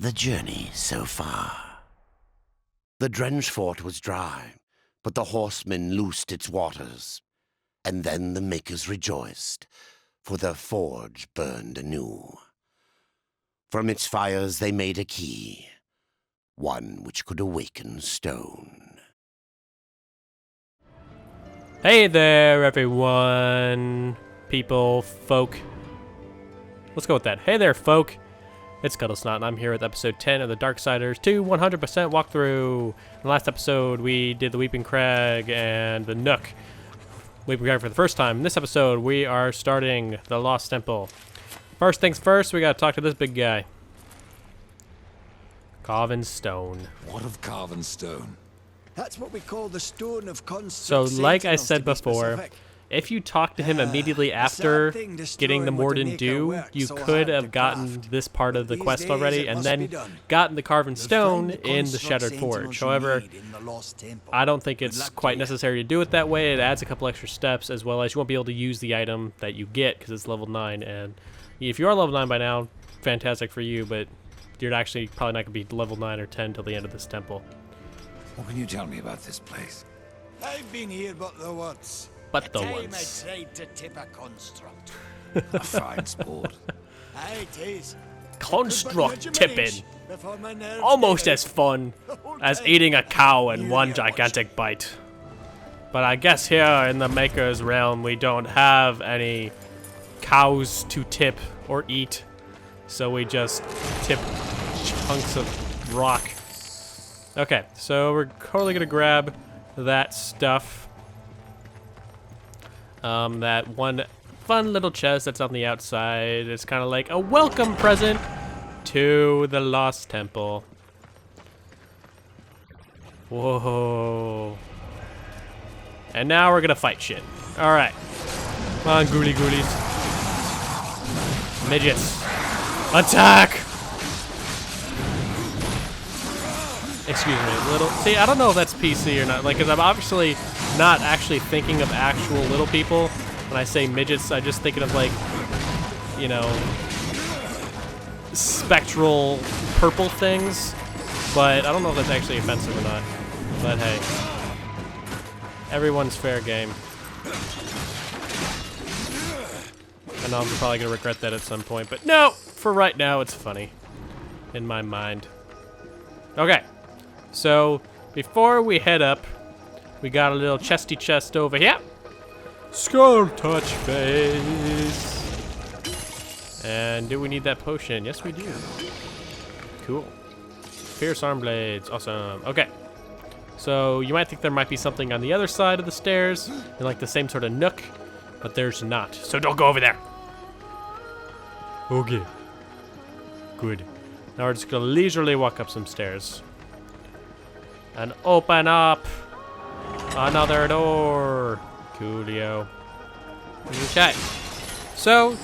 the journey so far. The drenched fort was dry, but the horsemen loosed its waters. And then the makers rejoiced, for their forge burned anew. From its fires they made a key, one which could awaken stone. Hey there, everyone. People, folk. Let's go with that. Hey there, folk. It's Kuddlesnot, and I'm here with episode 10 of the Darksiders 2 100% walkthrough. In the last episode, we did the Weeping Crag and the Nook. Weeping Crag for the first time. In this episode, we are starting the Lost Temple. First things first, we gotta talk to this big guy. Carven stone. What of carven stone? That's what we call the stone of construct. So, like I Sentinels, said to be before, specific. if you talk to him immediately after getting the Morden Dew, you could have gotten this part of the quest already and then gotten the carven stone in the Shattered Forge. However, I don't think it's quite necessary to do it that way. It adds a couple extra steps, as well as you won't be able to use the item that you get because it's level 9. And if you are level 9 by now, fantastic for you, but you're actually probably not going to be level 9 or 10 till the end of this temple. What can you tell me about this place? I've been here but the once. But the time once. I tried to tip a construct. A fine sport. Aye, it is. Construct tipping. Almost as fun as eating a cow in one gigantic bite. But I guess here in the Maker's realm, we don't have any cows to tip or eat. So we just tip chunks of rock. Okay, so we're totally gonna grab that stuff. That one fun little chest that's on the outside. It's kind of like a welcome present to the Lost Temple. Whoa. And now we're gonna fight shit. Alright. Come on, ghoulie ghoulies. Midgets. Attack! Excuse me, little. See, I don't know if that's PC or not. Like, because I'm obviously not actually thinking of actual little people. When I say midgets, I'm just thinking of, like, you know, spectral purple things. But I don't know if that's actually offensive or not. But hey, everyone's fair game. I know I'm probably gonna regret that at some point, but no! For right now, it's funny. In my mind. Okay. So, before we head up, we got a little chesty chest over here. Skull touch face. And do we need that potion? Yes, we do. Cool. Fierce arm blades. Awesome. Okay. So, you might think there might be something on the other side of the stairs, in like the same sort of nook, but there's not. So don't go over there. Okay. Good. Now we're just gonna leisurely walk up some stairs. And open up another door. Coolio. Okay. So,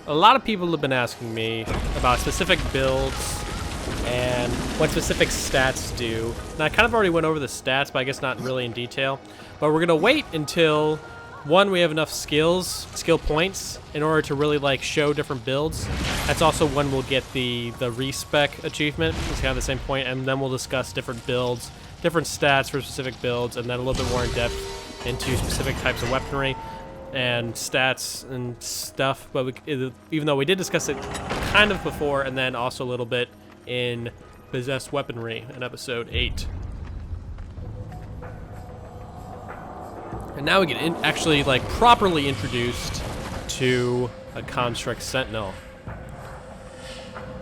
a lot of people have been asking me about specific builds and what specific stats do. And I kind of already went over the stats, but I guess not really in detail. But we're gonna wait until one, we have enough skill points in order to really like show different builds. That's also when we'll get the respec achievement. It's kind of the same point, and then we'll discuss different builds, different stats for specific builds, and then a little bit more in depth into specific types of weaponry and stats and stuff. But even though we did discuss it kind of before, and then also a little bit in possessed weaponry in episode 8. And now we get actually like properly introduced to a construct Sentinel.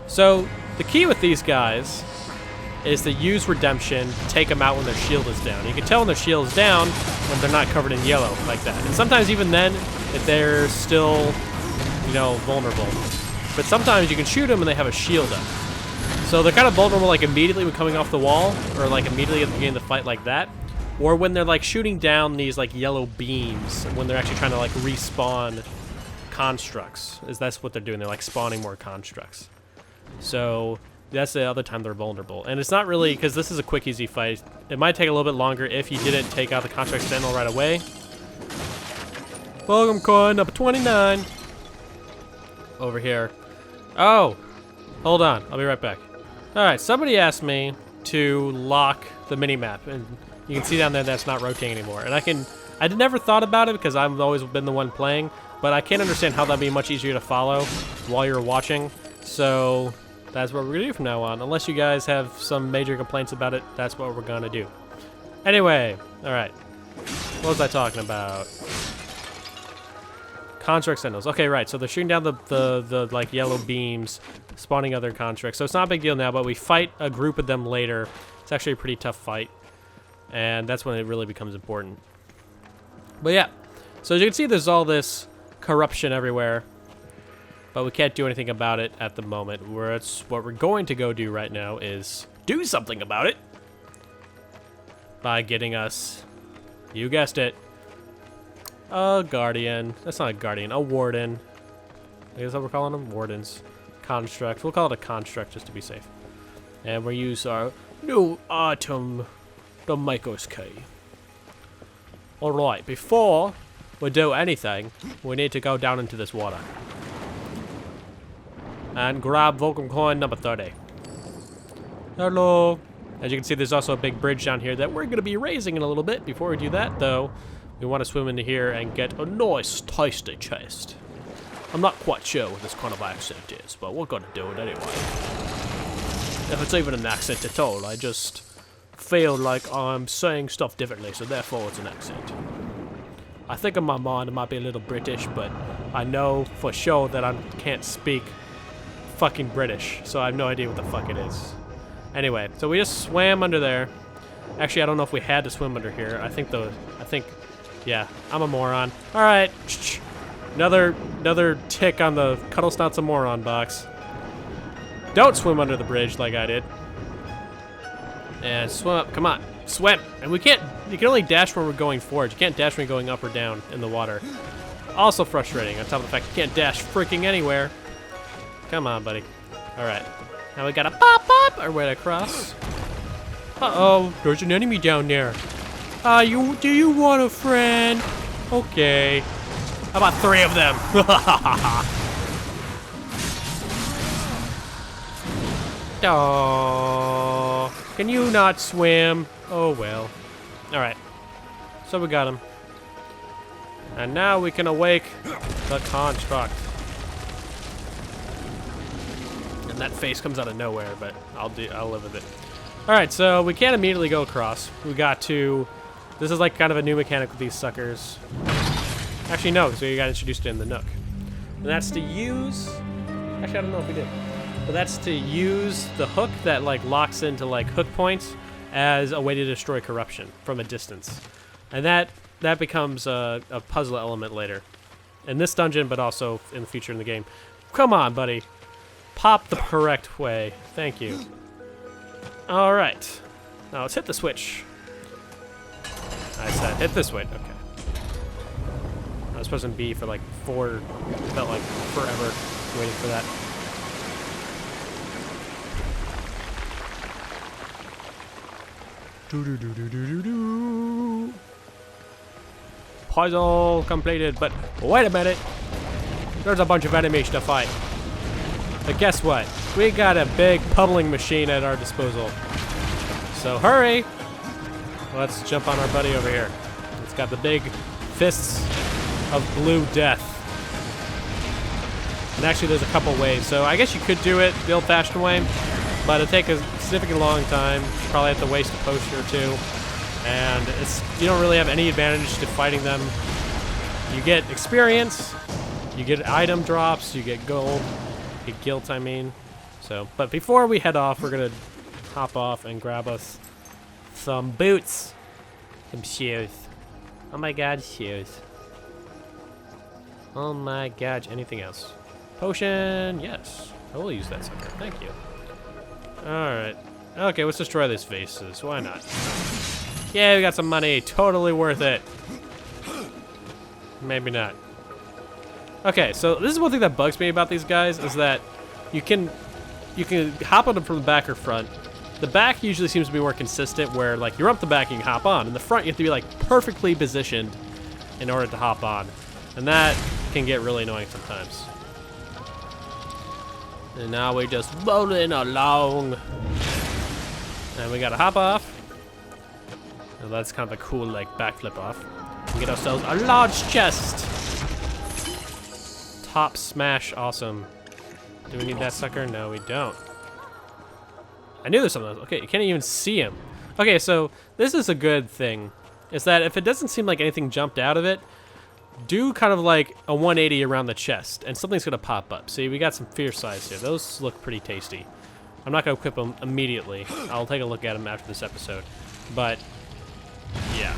So the key with these guys is to use redemption to take them out when their shield is down. You can tell when their shield is down when they're not covered in yellow like that. And sometimes even then, if they're still, you know, vulnerable. But sometimes you can shoot them and they have a shield up. So they're kind of vulnerable like immediately when coming off the wall, or like immediately at the beginning of the fight like that. Or when they're like shooting down these like yellow beams, when they're actually trying to like respawn constructs. That's what they're doing. They're like spawning more constructs. So that's the other time they're vulnerable. And it's not really, because this is a quick, easy fight. It might take a little bit longer if you didn't take out the construct Sentinel right away. Welcome coin number 29. Over here. Oh, hold on. I'll be right back. Alright, somebody asked me to lock the mini-map, and you can see down there that's not rotating anymore. And I never thought about it because I've always been the one playing, but I can't understand how that'd be much easier to follow while you're watching. So that's what we're gonna do from now on. Unless you guys have some major complaints about it, that's what we're gonna do. Anyway, alright. What was I talking about? Construct Sentinels. Okay, right, so they're shooting down the like yellow beams, spawning other constructs. So it's not a big deal now, but we fight a group of them later. It's actually a pretty tough fight. And that's when it really becomes important. But yeah, so as you can see, there's all this corruption everywhere. But we can't do anything about it at the moment. What we're going to go do right now is do something about it. By getting us, you guessed it, a guardian. That's not a guardian, a warden. I guess what we're calling them? Wardens. Construct. We'll call it a construct just to be safe. And we'll use our new item, the Maker's Key. Alright, before we do anything, we need to go down into this water. And grab Boatman Coin number 30. Hello. As you can see, there's also a big bridge down here that we're going to be raising in a little bit. Before we do that, though, we want to swim into here and get a nice, tasty chest. I'm not quite sure what this kind of accent is, but we're going to do it anyway. If it's even an accent at all, I just feel like I'm saying stuff differently, so therefore it's an accent. I think in my mind it might be a little British, but I know for sure that I can't speak fucking British, so I have no idea what the fuck it is. Anyway, so we just swam under there. Actually, I don't know if we had to swim under here. Yeah, I'm a moron. All right, another tick on the Kuddlesnot's a moron box. Don't swim under the bridge like I did. And swim up, come on, swim. And we can't, you can only dash when we're going forward. You can't dash when you're going up or down in the water. Also frustrating, on top of the fact you can't dash freaking anywhere. Come on, buddy. All right, now we gotta pop up our way across. Uh-oh, there's an enemy down there. Do you want a friend? Okay. How about 3 of them? Oh, can you not swim? Oh well. Alright. So we got him. And now we can awake the construct. And that face comes out of nowhere, but I'll live with it. Alright, so we can't immediately go across. We got to... This is like kind of a new mechanic with these suckers. Actually, no, because we got introduced in the Nook. And that's to use... Actually, I don't know if we did. But that's to use the hook that like locks into like hook points as a way to destroy corruption from a distance. And that becomes a puzzle element later. In this dungeon, but also in the future in the game. Come on, buddy. Pop the correct way. Thank you. Alright. Now let's hit the switch. I said hit the switch. Okay. I was pressing B for like felt like forever waiting for that. Puzzle completed, but wait a minute. There's a bunch of enemies to fight. But guess what? We got a big pummeling machine at our disposal. So hurry! Let's jump on our buddy over here. It's got the big fists of blue death. And actually there's a couple ways. So I guess you could do it the old-fashioned way, but it'll take a significant long time. You probably have to waste a potion or two. And you don't really have any advantage to fighting them. You get experience, you get item drops, you get gold, you get guilt, I mean. So, but before we head off, we're gonna hop off and grab us some boots, some shoes. Oh my god, shoes. Oh my god, anything else? Potion, yes. I will use that sucker, thank you. Alright. Okay, let's destroy these vases, why not? Yeah, we got some money, totally worth it. Maybe not. Okay, so this is one thing that bugs me about these guys, is that you can hop on them from the back or front. The back usually seems to be more consistent, where like you're up the back and you can hop on. In the front, you have to be like perfectly positioned in order to hop on, and that can get really annoying sometimes. And now we're just rolling along. And we gotta hop off. And that's kind of a cool, like, backflip off. And get ourselves a large chest. Top smash, awesome. Do we need that sucker? No, we don't. I knew there's something else. Okay, you can't even see him. Okay, so this is a good thing. Is that if it doesn't seem like anything jumped out of it, do kind of like a 180 around the chest, and something's gonna pop up. See, we got some fierce size here. Those look pretty tasty. I'm not gonna equip them immediately. I'll take a look at them after this episode. But, yeah.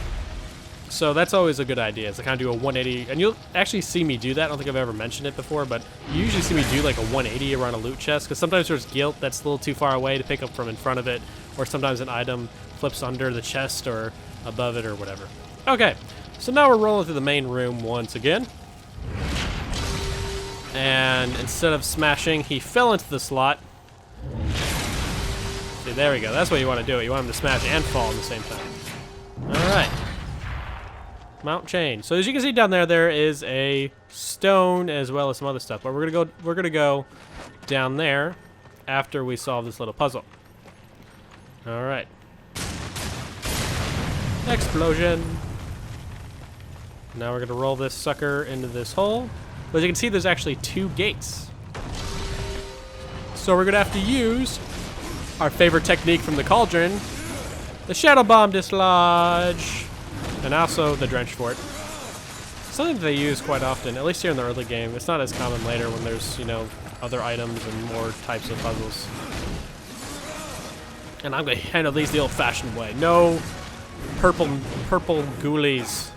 So that's always a good idea, is to kind of do a 180, and you'll actually see me do that. I don't think I've ever mentioned it before, but you usually see me do like a 180 around a loot chest, because sometimes there's guilt that's a little too far away to pick up from in front of it, or sometimes an item flips under the chest or above it or whatever. Okay, so now we're rolling through the main room once again. And instead of smashing, he fell into the slot. See, there we go. That's what you want to do. You want him to smash and fall at the same time. All right. Mount chain. So as you can see down there, there is a stone as well as some other stuff. But we're gonna go down there after we solve this little puzzle. All right. Explosion. Now we're gonna roll this sucker into this hole. But as you can see, there's actually 2 gates. So we're gonna have to use our favorite technique from the cauldron, the Shadow Bomb Dislodge, and also the Drench Fort. Something that they use quite often, at least here in the early game. It's not as common later when there's, you know, other items and more types of puzzles. And I'm gonna handle these the old-fashioned way. No purple ghoulies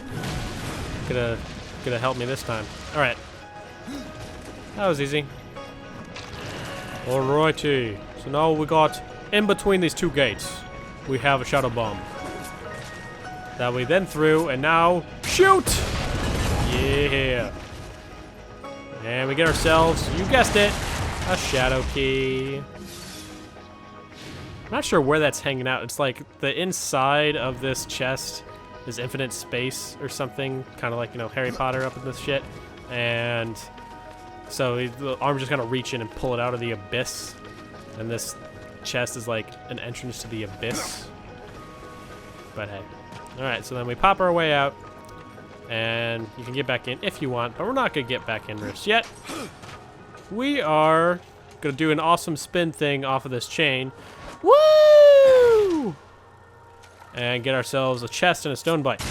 gonna help me this time. All right, that was easy. Alrighty, so now we got in between these 2 gates, we have a Shadow Bomb that we then threw, and now shoot! Yeah. And we get ourselves, you guessed it, a Shadow Key. I'm not sure where that's hanging out. It's like the inside of this chest is infinite space or something, kind of like, you know, Harry Potter up in this shit. And so the arm's just gonna reach in and pull it out of the abyss, and this chest is like an entrance to the abyss. But hey. Alright, so then we pop our way out, and you can get back in if you want, but we're not gonna get back in just yet. We are gonna do an awesome spin thing off of this chain. Woo! And get ourselves a chest and a Stonebite.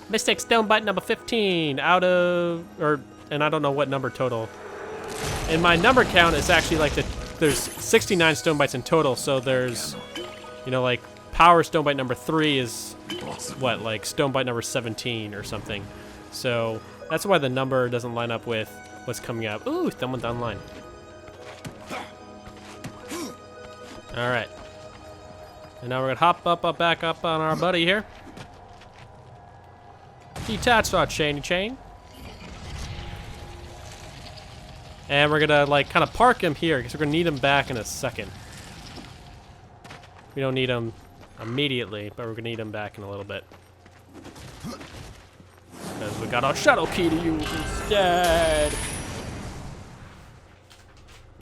Mystic Stonebite number 15 out of, and I don't know what number total. In my number count, it's actually like there's 69 Stonebites in total, so there's, you know, like Power Stonebite number 3 is what, like Stonebite number 17 or something. So that's why the number doesn't line up with what's coming up. Ooh, someone down line. All right. And now we're gonna hop back up on our buddy here. Detach our chainy chain. And we're gonna like kind of park him here because we're gonna need him back in a second. We don't need him immediately, but we're gonna need him back in a little bit. Because we got our Shadow Key to use instead.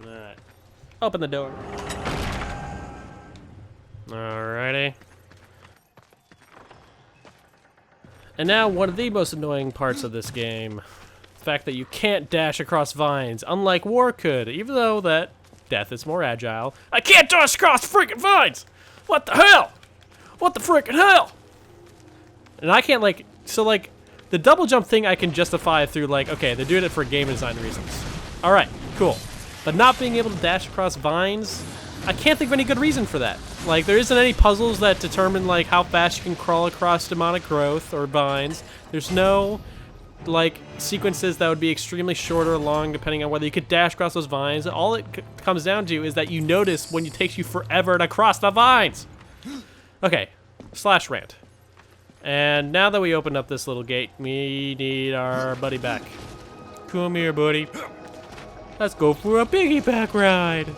Alright. Open the door. Alrighty. And now one of the most annoying parts of this game. The fact that you can't dash across vines, unlike War could, even though that death is more agile. I can't dash across freaking vines! What the hell? What the freaking hell? And I can't like, so like, the double jump thing I can justify through like, okay, they're doing it for game design reasons. Alright, cool. But not being able to dash across vines, I can't think of any good reason for that. Like, there isn't any puzzles that determine like how fast you can crawl across demonic growth or vines. There's no like sequences that would be extremely short or long depending on whether you could dash across those vines. All it comes down to is that you notice when it takes you forever to cross the vines. Okay, slash rant. And now that we opened up this little gate, we need our buddy back. Come here, buddy. Let's go for a piggyback ride.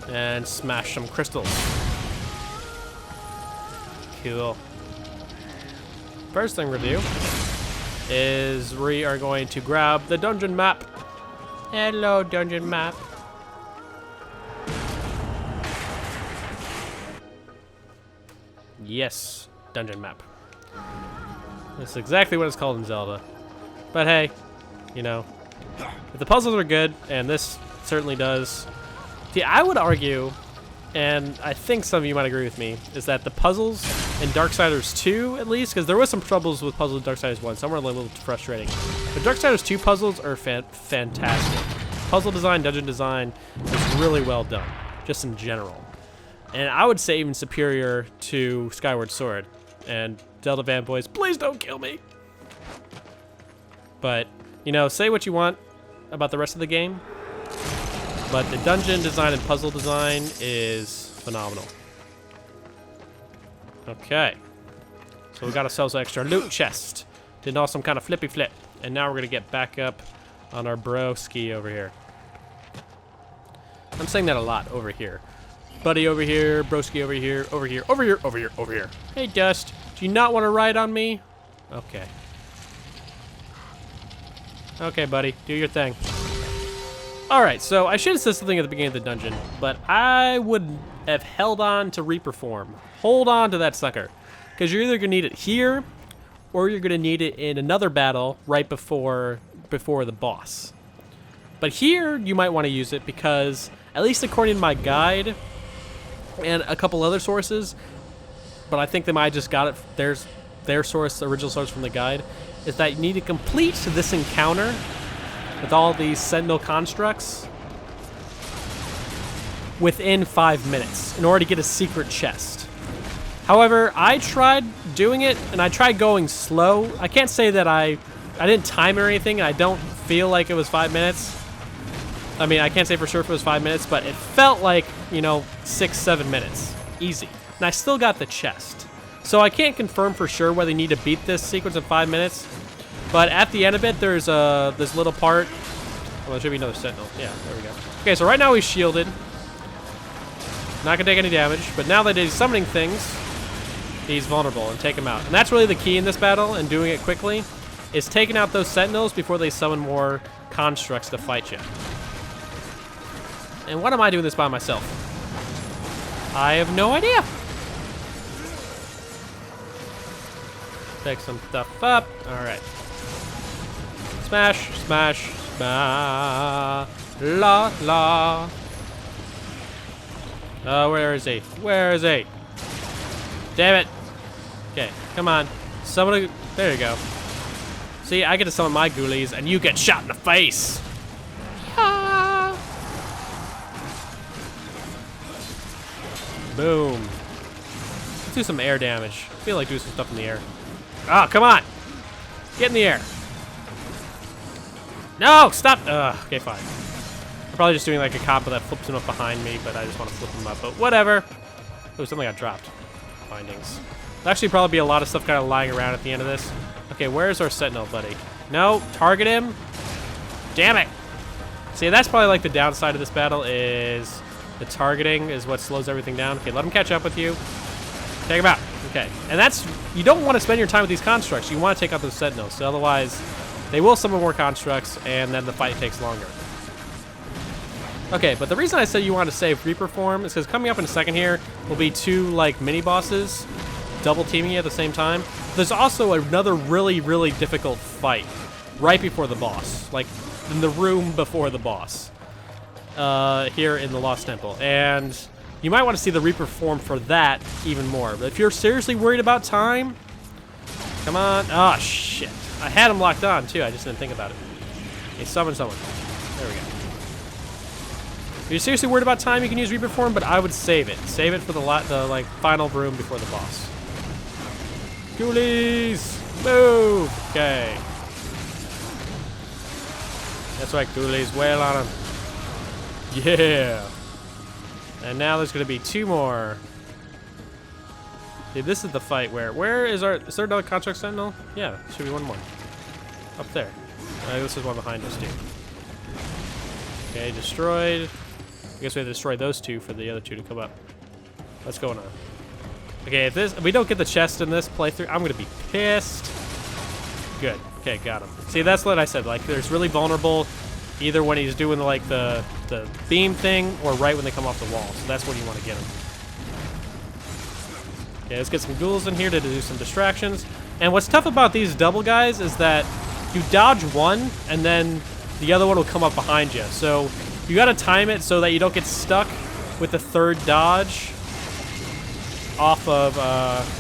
And smash some crystals. Cool. First thing we're gonna do is we are going to grab the dungeon map. Hello, dungeon map. Yes, dungeon map. That's exactly what it's called in Zelda. But hey, you know, if the puzzles are good, and this certainly does. See, I would argue, and I think some of you might agree with me, is that the puzzles in Darksiders 2, at least, because there was some troubles with puzzles in Darksiders 1, some were a little frustrating. But Darksiders 2 puzzles are fantastic. Puzzle design, dungeon design is really well done, just in general. And I would say even superior to Skyward Sword. And Zelda fanboys, please don't kill me. But, you know, say what you want about the rest of the game, but the dungeon design and puzzle design is phenomenal. Okay. So we got ourselves an extra loot chest. Did an awesome kind of flippy flip. And now we're going to get back up on our broski over here. I'm saying that a lot, over here. Buddy over here, broski over here, over here, over here, over here, over here. Hey, Dust, do you not want to ride on me? Okay. Okay, buddy, do your thing. Alright, so I should have said something at the beginning of the dungeon, but I would have held on to Reaper form. Hold on to that sucker. Because you're either going to need it here, or you're going to need it in another battle right before the boss. But here, you might want to use it because, at least according to my guide, and a couple other sources, but I think they might have just got it, their source, the original source from the guide, is that you need to complete this encounter with all these Sentinel constructs within 5 minutes in order to get a secret chest. However, I tried doing it, and I tried going slow. I can't say that I didn't time it or anything, and I don't feel like it was 5 minutes. I mean, I can't say for sure if it was 5 minutes, but it felt like, you know, 6-7 minutes. Easy. And I still got the chest. So I can't confirm for sure whether you need to beat this sequence in 5 minutes. But at the end of it, there's this little part. Well, there should be another Sentinel. Yeah, there we go. Okay, so right now he's shielded. Not gonna take any damage, but now that he's summoning things, he's vulnerable, and take him out. And that's really the key in this battle, and doing it quickly, is taking out those Sentinels before they summon more constructs to fight you. And why am I doing this by myself? I have no idea. Pick some stuff up. All right. Smash, smash, smash. La, la. Oh, where is he? Where is he? Damn it. Okay, come on. Somebody. There you go. See, I get to summon my ghoulies, and you get shot in the face. Boom. Let's do some air damage. I feel like doing some stuff in the air. Oh, come on. Get in the air. No, stop. Okay, fine. I'm probably just doing like a combo that flips him up behind me, but I just want to flip him up. But whatever. Oh, something got dropped. Findings. There'll actually probably be a lot of stuff kind of lying around at the end of this. Okay, where's our Sentinel, buddy? No, target him. Damn it. See, that's probably like the downside of this battle is the targeting is what slows everything down. Okay, let him catch up with you. Take him out. Okay, and that's, you don't want to spend your time with these constructs. You want to take out those Sentinels, so otherwise they will summon more constructs, and then the fight takes longer. Okay, but the reason I said you want to save Reaper form is because coming up in a second here will be two, like, mini-bosses double teaming you at the same time. There's also another really, really difficult fight right before the boss, like in the room before the boss. Here in the Lost Temple, and you might want to see the Reaper form for that even more. But if you're seriously worried about time, come on. Oh, shit. I had him locked on, too. I just didn't think about it. Okay, summon someone. There we go. If you're seriously worried about time, you can use Reaper form, but I would save it. Save it for the like, final room before the boss. Ghoulies! Move! Okay. That's right, Ghoulies. Wail on him. Yeah. And now there's going to be two more. Dude, this is the fight where is there another construct Sentinel? Yeah, there should be one more. Up there. This is one behind us, too. Okay, destroyed. I guess we have to destroy those two for the other two to come up. What's going on? Okay, if we don't get the chest in this playthrough, I'm going to be pissed. Good. Okay, got him. See, that's what I said. Like, there's really vulnerable either when he's doing, like, the beam thing or right when they come off the wall. So that's when you want to get him. Okay, let's get some ghouls in here to do some distractions. And what's tough about these double guys is that you dodge one, and then the other one will come up behind you. So you got to time it so that you don't get stuck with the third dodge off of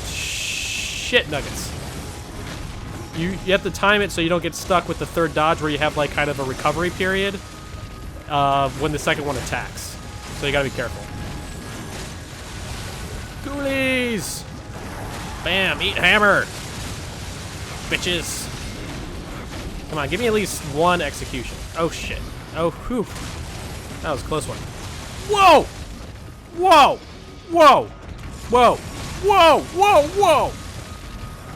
shit nuggets. You have to time it so you don't get stuck with the third dodge where you have like kind of a recovery period when the second one attacks. So you gotta be careful. Ghoulies! Bam! Eat hammer! Bitches! Come on, give me at least one execution. Oh shit. Oh, whew. That was a close one. Whoa! Whoa! Whoa! Whoa! Whoa! Whoa! Whoa!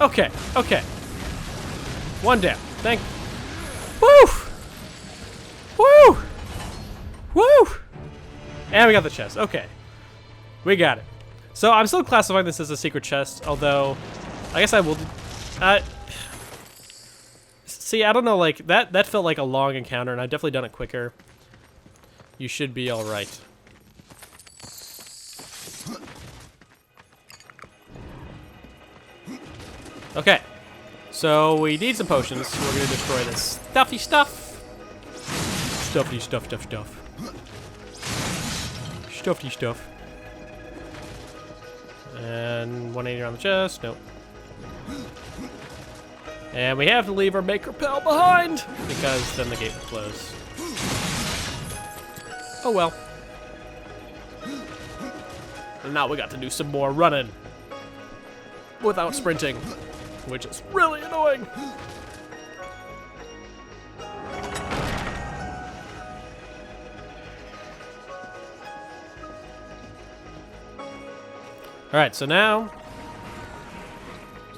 Okay, okay. One down. Thank. Woo! Woo! Woo! And we got the chest. Okay. We got it. So I'm still classifying this as a secret chest, although I guess I will. See, I don't know. Like that felt like a long encounter, and I've definitely done it quicker. You should be all right. Okay. So we need some potions. So we're gonna destroy this stuffy stuff. Stuffy stuff, stuff, stuff. Stuffy stuff. And 180 on the chest. Nope. And we have to leave our maker pal behind because then the gate will close. Oh well. And now we got to do some more running without sprinting, which is really annoying. All right, so now,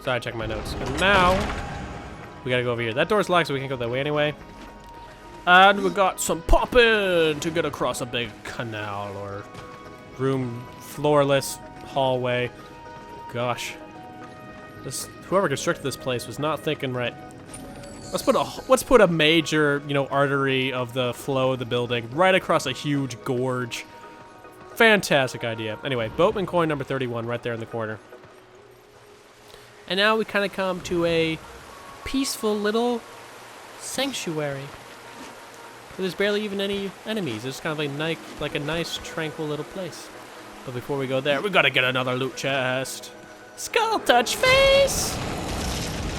sorry, check my notes. And now, we gotta go over here. That door's locked, so we can't go that way anyway. And we got some popping to get across a big canal or room, floorless hallway. Gosh. Whoever constructed this place was not thinking right. Let's put a major, artery of the flow of the building right across a huge gorge. Fantastic idea. Anyway, Boatman coin number 31 right there in the corner. And now we kind of come to a peaceful little sanctuary. There's barely even any enemies. It's kind of like a nice, tranquil little place. But before we go there, we gotta get another loot chest. Skull touch face!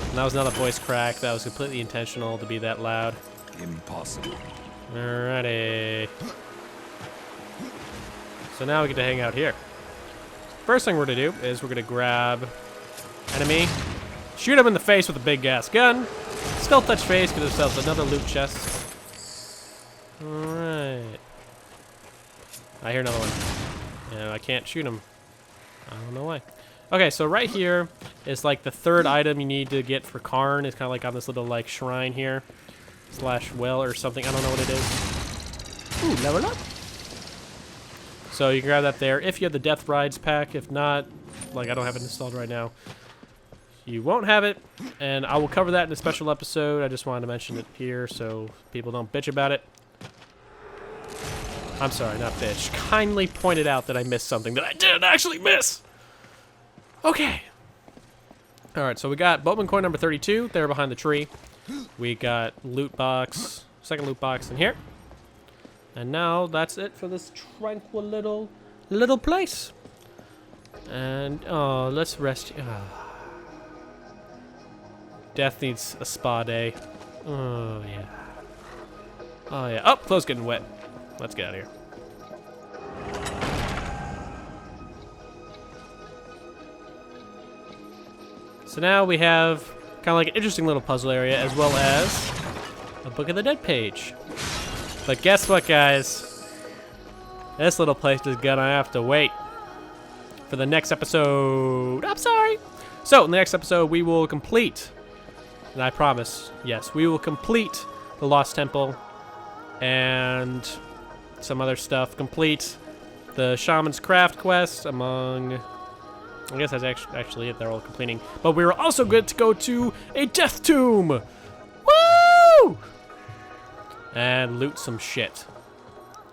And that was not a voice crack. That was completely intentional to be that loud. Impossible. Alrighty. So now we get to hang out here. First thing we're gonna do is we're gonna grab enemy, shoot him in the face with a big gas gun. Skull touch face, get ourselves another loot chest. Alright. I hear another one. Yeah, I can't shoot him. I don't know why. Okay, so right here is like the third item you need to get for Karn. It's kind of like on this little like shrine here. / well or something. I don't know what it is. Ooh, level up. So you can grab that there if you have the Death Rides pack. If not, like I don't have it installed right now, you won't have it. And I will cover that in a special episode. I just wanted to mention it here so people don't bitch about it. I'm sorry, not bitch. Kindly pointed out that I missed something that I didn't actually miss. Okay. All right, so we got Boatman coin number 32 there behind the tree. We got loot box, second loot box in here. And now that's it for this tranquil little place. And oh, let's rest. Death needs a spa day. Oh yeah. Oh yeah. Oh, clothes getting wet. Let's get out of here. So now we have kind of like an interesting little puzzle area as well as a Book of the Dead page. But guess what, guys? This little place is gonna have to wait for the next episode. I'm sorry. So in the next episode, we will complete, and I promise, yes, we will complete the Lost Temple and some other stuff. Complete the Shaman's Craft quest among, I guess that's actually it. They're all completing. But we were also good to go to a Death Tomb. and loot some shit.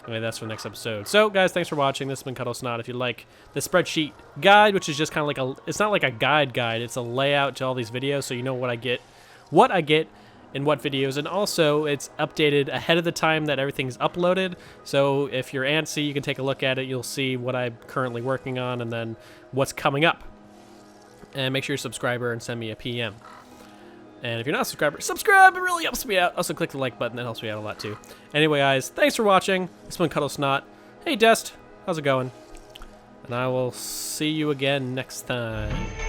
Anyway, that's for the next episode. So, guys, thanks for watching. This has been Kuddlesnot. If you like the spreadsheet guide, which is just kind of like it's not like a guide, it's a layout to all these videos, so you know what I get in what videos, and also it's updated ahead of the time that everything's uploaded. So if you're antsy, you can take a look at it. You'll see what I'm currently working on and then what's coming up. And make sure you're a subscriber and send me a PM. And if you're not a subscriber, subscribe! It really helps me out. Also, click the like button. That helps me out a lot, too. Anyway, guys, thanks for watching. This has been Kuddlesnot. Hey, Dest. How's it going? And I will see you again next time.